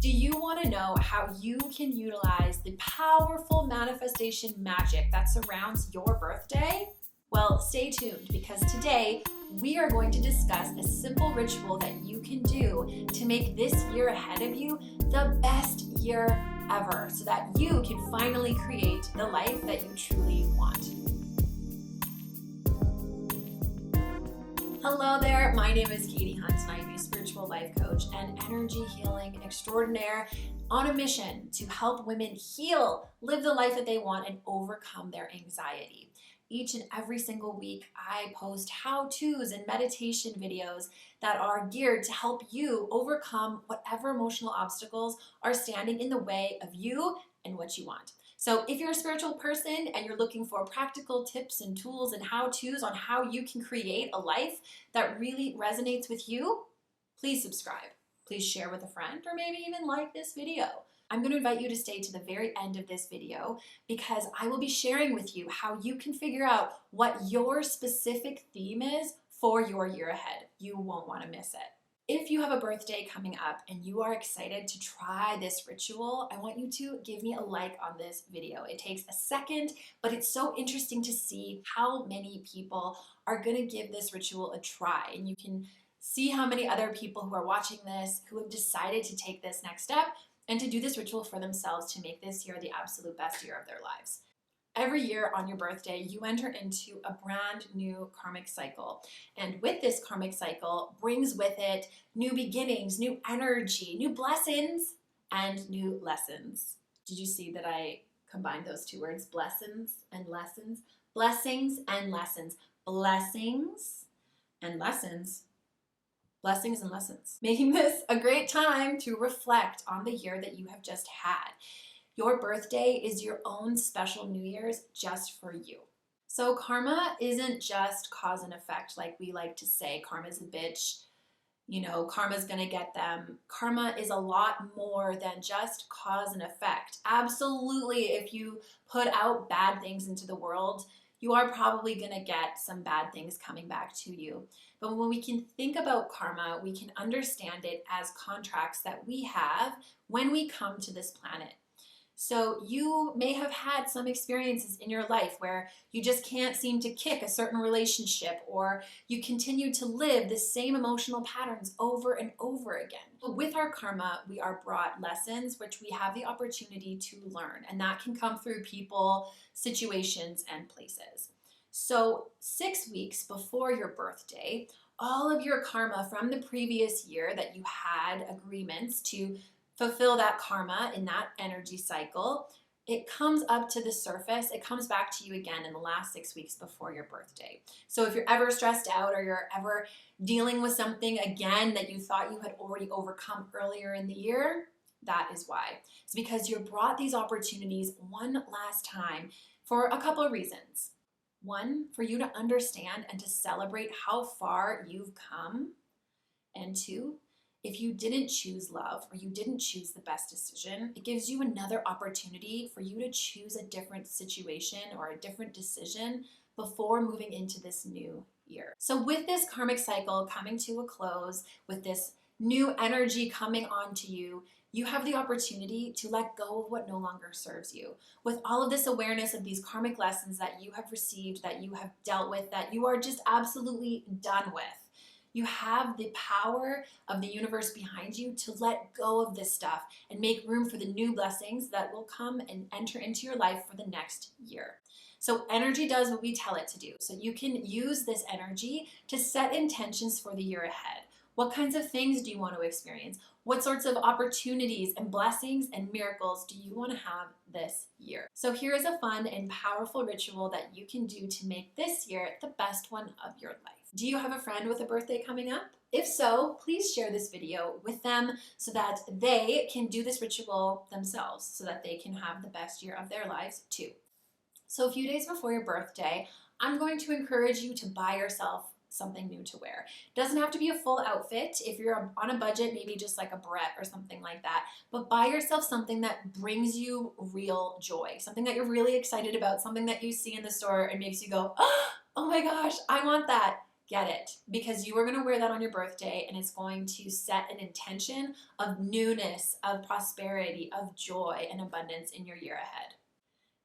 Do you want to know how you can utilize the powerful manifestation magic that surrounds your birthday? Well, stay tuned because today we are going to discuss a simple ritual that you can do to make this year ahead of you the best year ever so that you can finally create the life that you truly want. Hello there, my name is Katie Hunt and I'm a spiritual life coach and energy healing extraordinaire on a mission to help women heal, live the life that they want, and overcome their anxiety. Each and every single week, I post how-tos and meditation videos that are geared to help you overcome whatever emotional obstacles are standing in the way of you and what you want. So if you're a spiritual person and you're looking for practical tips and tools and how-tos on how you can create a life that really resonates with you, please subscribe. Please share with a friend or maybe even like this video. I'm going to invite you to stay to the very end of this video because I will be sharing with you how you can figure out what your specific theme is for your year ahead. You won't want to miss it. If you have a birthday coming up and you are excited to try this ritual, I want you to give me a like on this video. It takes a second, but it's so interesting to see how many people are going to give this ritual a try. And you can see how many other people who are watching this who have decided to take this next step and to do this ritual for themselves to make this year the absolute best year of their lives. Every year on your birthday, you enter into a brand new karmic cycle. And with this karmic cycle brings with it new beginnings, new energy, new blessings, and new lessons. Did you see that I combined those two words, blessings and lessons? Blessings and lessons. Blessings and lessons. Blessings and lessons. Making this a great time to reflect on the year that you have just had. Your birthday is your own special New Year's just for you. So karma isn't just cause and effect like we like to say. Karma's a bitch, karma's gonna get them. Karma is a lot more than just cause and effect. Absolutely, if you put out bad things into the world, you are probably gonna get some bad things coming back to you. But when we can think about karma, we can understand it as contracts that we have when we come to this planet. So you may have had some experiences in your life where you just can't seem to kick a certain relationship, or you continue to live the same emotional patterns over and over again. But with our karma, we are brought lessons which we have the opportunity to learn, and that can come through people, situations, and places. So 6 weeks before your birthday, all of your karma from the previous year that you had agreements to fulfill that karma in that energy cycle, it comes up to the surface. It comes back to you again in the last 6 weeks before your birthday. So if you're ever stressed out or you're ever dealing with something again that you thought you had already overcome earlier in the year, that is why. It's because you're brought these opportunities one last time for a couple of reasons. One, for you to understand and to celebrate how far you've come. And two, if you didn't choose love or you didn't choose the best decision, it gives you another opportunity for you to choose a different situation or a different decision before moving into this new year. So with this karmic cycle coming to a close, with this new energy coming onto you, you have the opportunity to let go of what no longer serves you. With all of this awareness of these karmic lessons that you have received, that you have dealt with, that you are just absolutely done with, you have the power of the universe behind you to let go of this stuff and make room for the new blessings that will come and enter into your life for the next year. So energy does what we tell it to do. So you can use this energy to set intentions for the year ahead. What kinds of things do you want to experience? What sorts of opportunities and blessings and miracles do you want to have this year? So here is a fun and powerful ritual that you can do to make this year the best one of your life. Do you have a friend with a birthday coming up? If so, please share this video with them so that they can do this ritual themselves, so that they can have the best year of their lives too. So a few days before your birthday, I'm going to encourage you to buy yourself something new to wear. It doesn't have to be a full outfit. If you're on a budget, maybe just like a barrette or something like that. But buy yourself something that brings you real joy, something that you're really excited about, something that you see in the store and makes you go, oh my gosh, I want that. Get it, because you are going to wear that on your birthday, and it's going to set an intention of newness, of prosperity, of joy and abundance in your year ahead.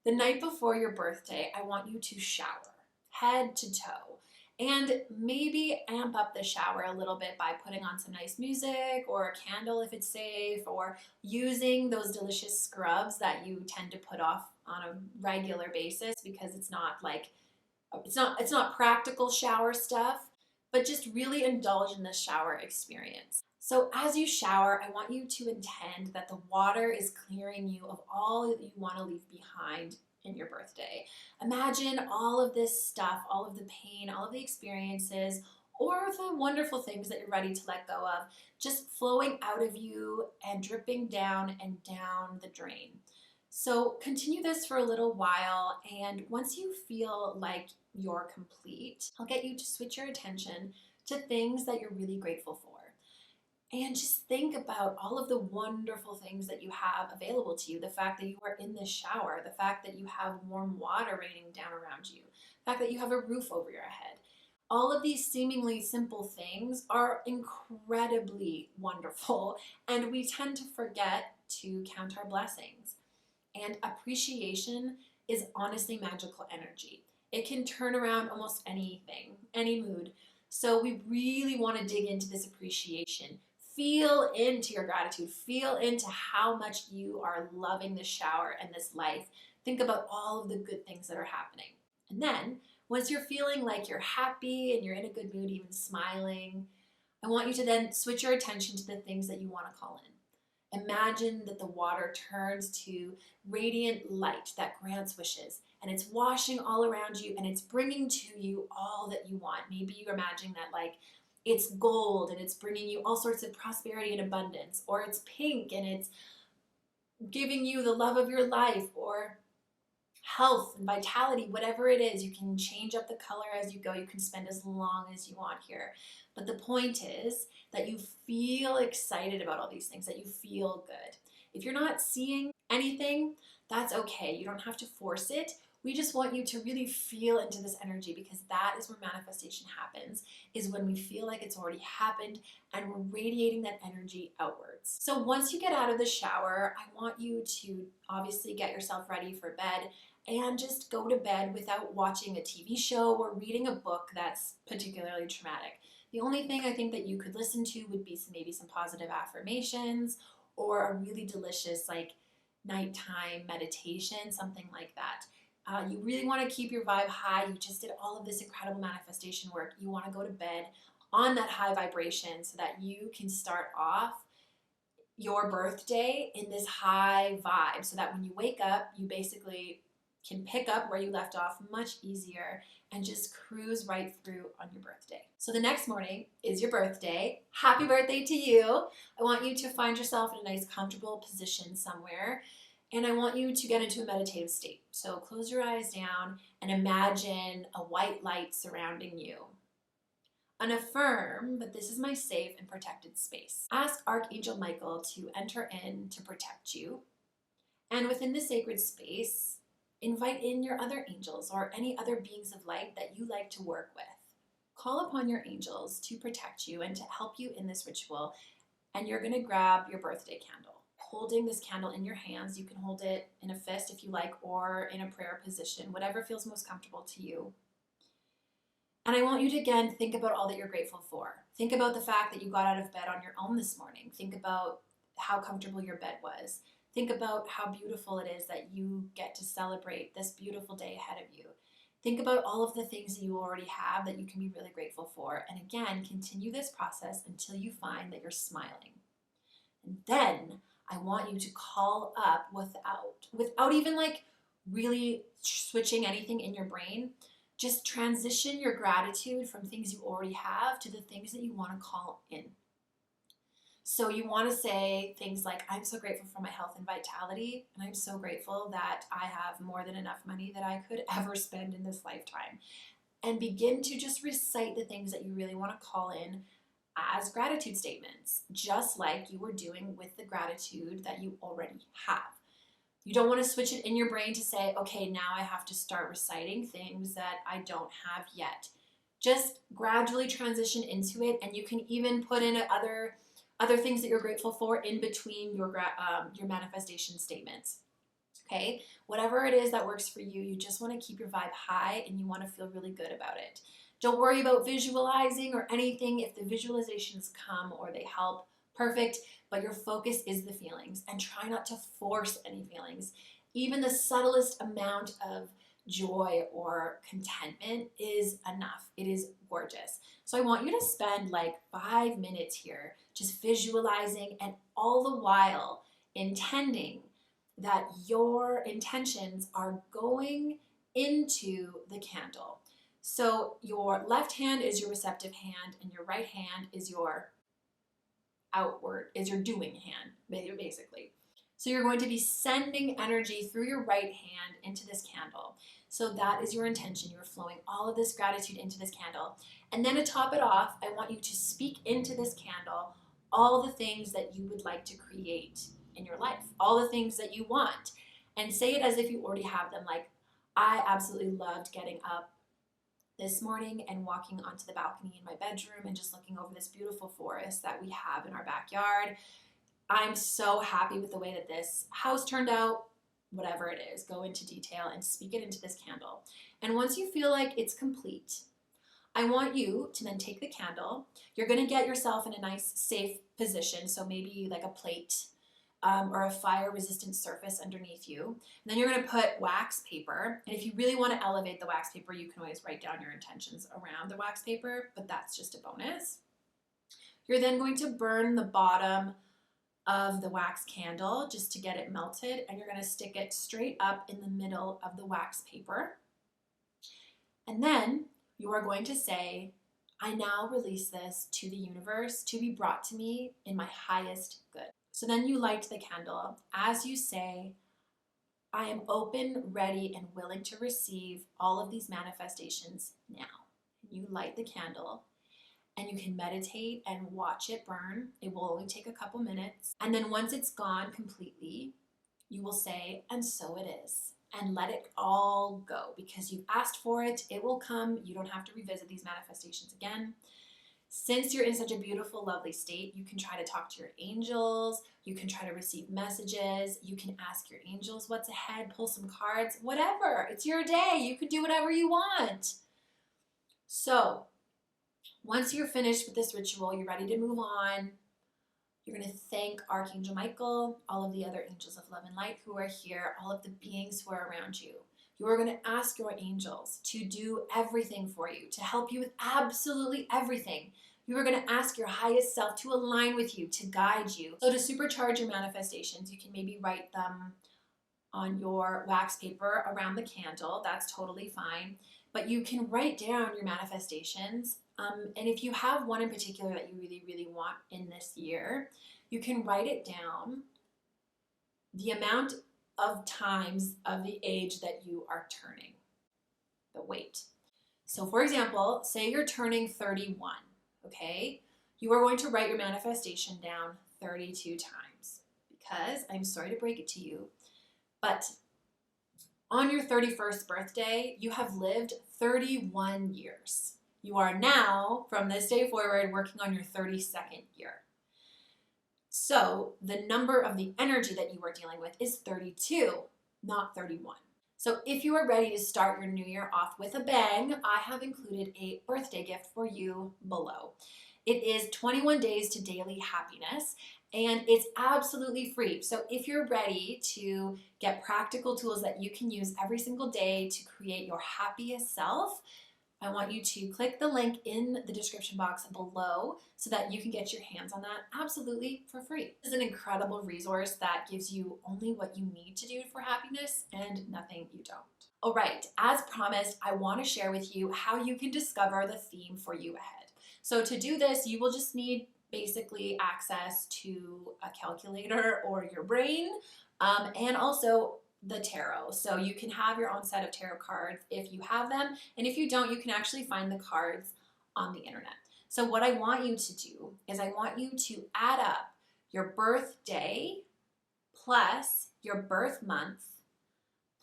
The night before your birthday, I want you to shower head to toe, and maybe amp up the shower a little bit by putting on some nice music or a candle if it's safe, or using those delicious scrubs that you tend to put off on a regular basis because it's not practical shower stuff, but just really indulge in the shower experience. So as you shower, I want you to intend that the water is clearing you of all that you want to leave behind in your birthday. Imagine all of this stuff, all of the pain, all of the experiences, or the wonderful things that you're ready to let go of, just flowing out of you and dripping down and down the drain. So continue this for a little while, and once you feel like you're complete, I'll get you to switch your attention to things that you're really grateful for. And just think about all of the wonderful things that you have available to you. The fact that you are in this shower, the fact that you have warm water raining down around you, the fact that you have a roof over your head. All of these seemingly simple things are incredibly wonderful, and we tend to forget to count our blessings. And appreciation is honestly magical energy. It can turn around almost anything, any mood. So we really want to dig into this appreciation. Feel into your gratitude. Feel into how much you are loving this shower and this life. Think about all of the good things that are happening. And then, once you're feeling like you're happy and you're in a good mood, even smiling, I want you to then switch your attention to the things that you want to call in. Imagine that the water turns to radiant light that grants wishes, and it's washing all around you, and it's bringing to you all that you want. Maybe you imagine that like it's gold and it's bringing you all sorts of prosperity and abundance, or it's pink and it's giving you the love of your life, or health and vitality, whatever it is. You can change up the color as you go. You can spend as long as you want here. But the point is that you feel excited about all these things, that you feel good. If you're not seeing anything, that's okay. You don't have to force it. We just want you to really feel into this energy, because that is where manifestation happens, is when we feel like it's already happened and we're radiating that energy outwards. So once you get out of the shower, I want you to obviously get yourself ready for bed, and just go to bed without watching a TV show or reading a book that's particularly traumatic. The only thing I think that you could listen to would be maybe some positive affirmations, or a really delicious like nighttime meditation, something like that. You really want to keep your vibe high. You just did all of this incredible manifestation work. You want to go to bed on that high vibration so that you can start off your birthday in this high vibe, so that when you wake up, you basically can pick up where you left off much easier and just cruise right through on your birthday. So the next morning is your birthday. Happy birthday to you. I want you to find yourself in a nice comfortable position somewhere, and I want you to get into a meditative state. So close your eyes down and imagine a white light surrounding you. And affirm that this is my safe and protected space. Ask Archangel Michael to enter in to protect you. And within the sacred space, invite in your other angels or any other beings of light that you like to work with. Call upon your angels to protect you and to help you in this ritual. And you're going to grab your birthday candle. Holding this candle in your hands, you can hold it in a fist if you like, or in a prayer position, whatever feels most comfortable to you. And I want you to again think about all that you're grateful for. Think about the fact that you got out of bed on your own this morning. Think about how comfortable your bed was. Think about how beautiful it is that you get to celebrate this beautiful day ahead of you. Think about all of the things that you already have that you can be really grateful for. And again, continue this process until you find that you're smiling. And then I want you to call up without even like really switching anything in your brain. Just transition your gratitude from things you already have to the things that you want to call in. So you want to say things like, I'm so grateful for my health and vitality, and I'm so grateful that I have more than enough money that I could ever spend in this lifetime. And begin to just recite the things that you really want to call in as gratitude statements, just like you were doing with the gratitude that you already have. You don't want to switch it in your brain to say, okay, now I have to start reciting things that I don't have yet. Just gradually transition into it, and you can even put in other things that you're grateful for in between your manifestation statements. Okay, whatever it is that works for you, you just want to keep your vibe high and you want to feel really good about it. Don't worry about visualizing or anything. If the visualizations come or they help, perfect, but your focus is the feelings, and try not to force any feelings. Even the subtlest amount of joy or contentment is enough. It is gorgeous. So I want you to spend like 5 minutes here just visualizing, and all the while intending that your intentions are going into the candle. So your left hand is your receptive hand, and your right hand is your doing hand, basically. So you're going to be sending energy through your right hand into this candle. So that is your intention. You're flowing all of this gratitude into this candle. And then to top it off, I want you to speak into this candle all the things that you would like to create in your life, all the things that you want. And say it as if you already have them. Like, I absolutely loved getting up this morning and walking onto the balcony in my bedroom and just looking over this beautiful forest that we have in our backyard. I'm so happy with the way that this house turned out. Whatever it is, go into detail and speak it into this candle. And once you feel like it's complete, I want you to then take the candle. You're going to get yourself in a nice, safe position. So maybe like a plate or a fire-resistant surface underneath you. And then you're going to put wax paper. And if you really want to elevate the wax paper, you can always write down your intentions around the wax paper, but that's just a bonus. You're then going to burn the bottom of the wax candle just to get it melted, and you're going to stick it straight up in the middle of the wax paper. And then you are going to say, I now release this to the universe to be brought to me in my highest good. So then you light the candle as you say, I am open, ready, and willing to receive all of these manifestations now. You light the candle, and you can meditate and watch it burn. It will only take a couple minutes. And then once it's gone completely, you will say, and so it is. And let it all go, because you've asked for it. It will come. You don't have to revisit these manifestations again. Since you're in such a beautiful, lovely state, you can try to talk to your angels. You can try to receive messages. You can ask your angels what's ahead, pull some cards, whatever. It's your day. You can do whatever you want. So once you're finished with this ritual, you're ready to move on. You're going to thank Archangel Michael, all of the other angels of love and light who are here, all of the beings who are around you. You are going to ask your angels to do everything for you, to help you with absolutely everything. You are going to ask your highest self to align with you, to guide you. So to supercharge your manifestations, you can maybe write them on your wax paper around the candle. That's totally fine. But you can write down your manifestations. And if you have one in particular that you really, really want in this year, you can write it down, the amount of times of the age that you are turning, the weight. So for example, say you're turning 31, okay? You are going to write your manifestation down 32 times, because I'm sorry to break it to you, but on your 31st birthday, you have lived 31 years. You are now, from this day forward, working on your 32nd year. So the number of the energy that you are dealing with is 32, not 31. So if you are ready to start your new year off with a bang, I have included a birthday gift for you below. It is 21 days to daily happiness, and it's absolutely free. So if you're ready to get practical tools that you can use every single day to create your happiest self, I want you to click the link in the description box below so that you can get your hands on that absolutely for free. This is an incredible resource that gives you only what you need to do for happiness and nothing you don't. All right, as promised, I want to share with you how you can discover the theme for you ahead. So to do this, you will just need basically access to a calculator or your brain, and also the tarot. So you can have your own set of tarot cards if you have them, and if you don't, you can actually find the cards on the internet. So what I want you to do is I want you to add up your birthday plus your birth month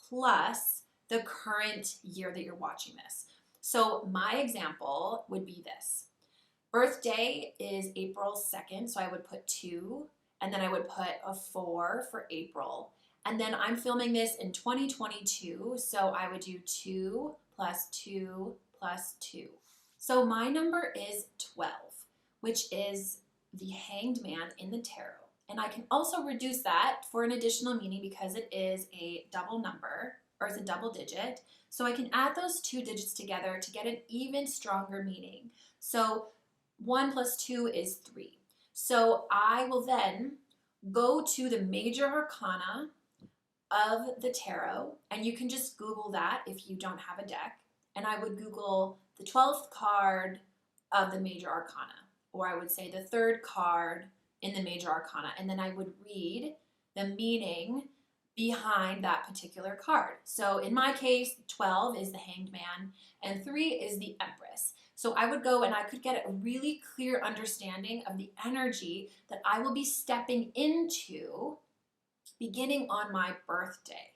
plus the current year that you're watching this. So my example would be this. Birthday is April 2nd, so I would put 2, and then I would put a 4 for April. And then I'm filming this in 2022, so I would do 2 plus 2 plus 2. So my number is 12, which is the Hanged Man in the tarot. And I can also reduce that for an additional meaning because it is a double number, or it's a double digit. So I can add those 2 digits together to get an even stronger meaning. So 1 plus 2 is 3. So I will then go to the major arcana of the tarot, and you can just Google that if you don't have a deck. And I would Google the 12th card of the major arcana, or I would say the 3rd card in the major arcana, and then I would read the meaning behind that particular card. So in my case, 12 is the Hanged Man, and 3 is the Empress. So I would go and I could get a really clear understanding of the energy that I will be stepping into beginning on my birthday.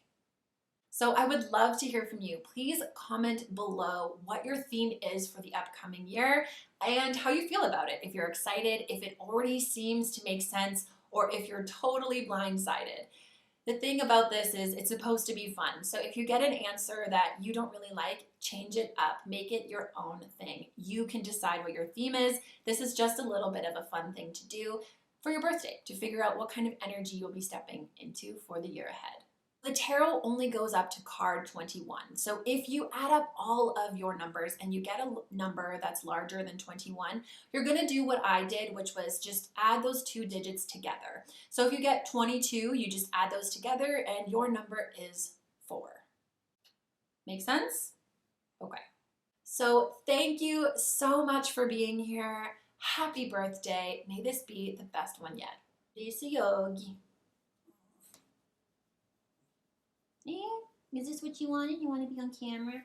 So I would love to hear from you. Please comment below what your theme is for the upcoming year and how you feel about it. If you're excited, if it already seems to make sense, or if you're totally blindsided. The thing about this is it's supposed to be fun. So if you get an answer that you don't really like, change it up, make it your own thing. You can decide what your theme is. This is just a little bit of a fun thing to do for your birthday to figure out what kind of energy you'll be stepping into for the year ahead. The tarot only goes up to card 21. So if you add up all of your numbers and you get a number that's larger than 21, you're going to do what I did, which was just add those 2 digits together. So if you get 22, you just add those together and your number is 4. Make sense? Okay. So thank you so much for being here. Happy birthday. May this be the best one yet. Bliss yogi. Yeah, is this what you wanted? You want to be on camera?